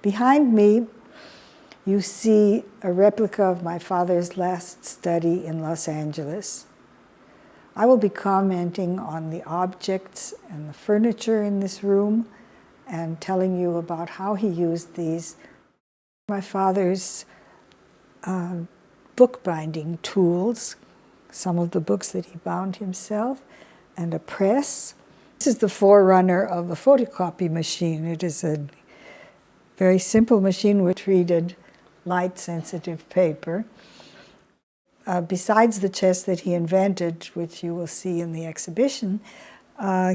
Behind me, you see a replica of my father's last study in Los Angeles. I will be commenting on the objects and the furniture in this room and telling you about how he used these. My father's bookbinding tools, some of the books that he bound himself, and a press. This is the forerunner of the photocopy machine. It is a very simple machine which treated light-sensitive paper. Besides the chess that he invented, which you will see in the exhibition,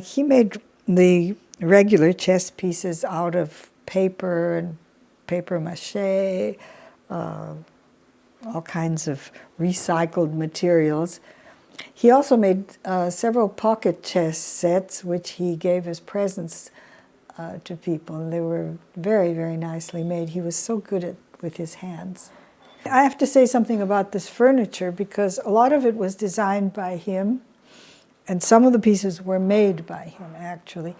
he made the regular chess pieces out of paper and paper mache, all kinds of recycled materials. He also made several pocket chess sets, which he gave as presents to people. And they were very, very nicely made. He was so good with his hands. I have to say something about this furniture because a lot of it was designed by him, and some of the pieces were made by him, actually.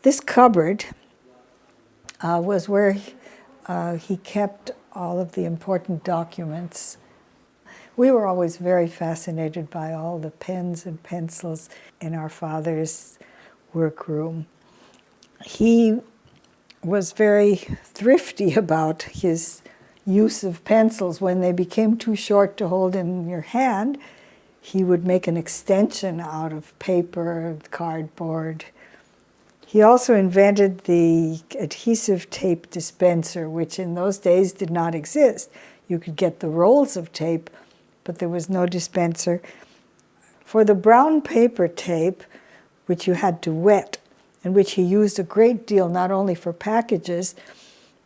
This cupboard was where he kept all of the important documents. We were always very fascinated by all the pens and pencils in our father's workroom. He was very thrifty about his use of pencils. When they became too short to hold in your hand, he would make an extension out of paper, cardboard. He also invented the adhesive tape dispenser, which in those days did not exist. You could get the rolls of tape, but there was no dispenser. For the brown paper tape, which you had to wet, and which he used a great deal, not only for packages,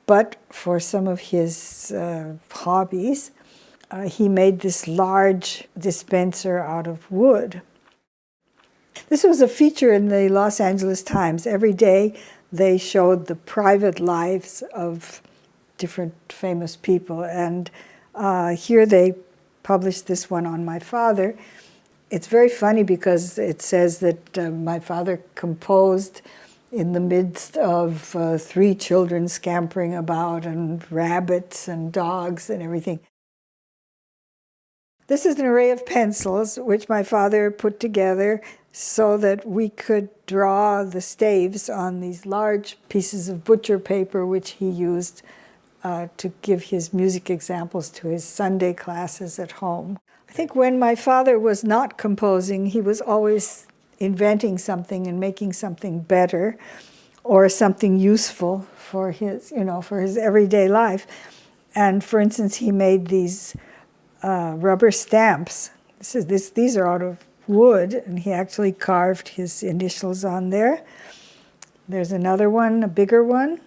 but for some of his hobbies, he made this large dispenser out of wood. This was a feature in the Los Angeles Times. Every day they showed the private lives of different famous people, and here they published this one on my father. It's very funny because it says that my father composed in the midst of 3 children scampering about and rabbits and dogs and everything. This is an array of pencils which my father put together so that we could draw the staves on these large pieces of butcher paper which he used to give his music examples to his Sunday classes at home. I think when my father was not composing, he was always inventing something and making something better or something useful for his, for his everyday life. And for instance, he made these rubber stamps. These are out of wood, and he actually carved his initials on there. There's another one, a bigger one.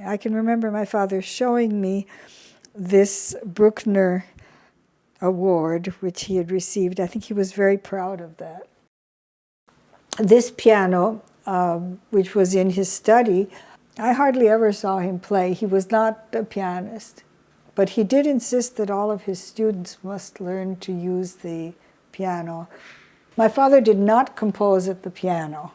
I can remember my father showing me this Bruckner award, which he had received. I think he was very proud of that. This piano, which was in his study, I hardly ever saw him play. He was not a pianist, but he did insist that all of his students must learn to use the piano. My father did not compose at the piano.